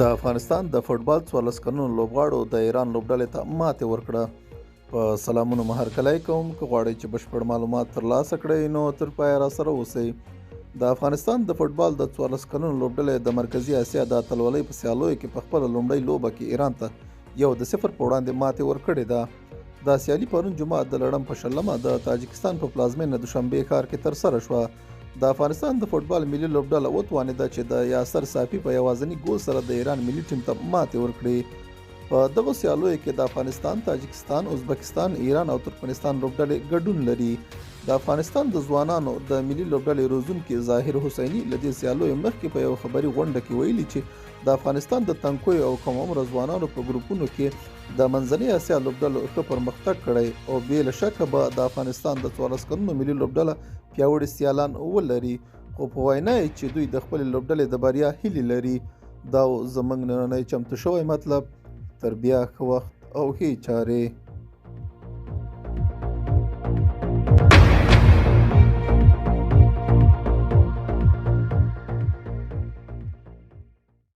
د افغانستان د فوټبال 14 کلنو لوبغاړو د ایران لوبډلې ته ماتې ورکړه. په سلامونو هرکلی کوم. که غواړئ چې بشپړ معلومات ترلاسه کړئ نو تر پایه راسره اوسئ. د افغانستان د فوټبال د 14 کلنو لوبډلې د مرکزي اسیا د اتلولۍ په سیالیو کې په خپله لومړۍ لوبه کې ایران ته 1-0 په وړاندې ماتې ورکړې ده. دا سیالي پرون جمعه د لړم په 20 د تاجکستان په پلازمینه دوشنبې ښار کې ترسره شوه. د افغانستان د فوټبال ملي لوبډله وتوانېده چې د یاسر صافي په یوازیني ګول سره د ایران ملي ټیم ته ماتې ورکړي. په دغو سیالیو کې د افغانستان، تاجکستان، ازبکستان، ایران او ترکمنستان لوبډلې ګډون لري. د افغانستان د ځوانانو د ملي لوبډلې روزونکي ظاهر حسیني له دې سیالیو مخکې په یو خبري غونډه کې ویلي چې د افغانستان د تنکیو او کم عمره ځوانانو په ګروپونو کې د منځنۍ اسیا لوبډلو ښه پرمختګ کړی او بې له شکه به د افغانستان د 14 کلنو ملي لوبډله پیاوړي سیالان ولري. خو په وینا یې چې دوی د خپلې لوبډلې د بریا هیلې لري. دا زموږ نننی چمتو شوی مطلب. تر بیا ښه وخت او ښې چارې.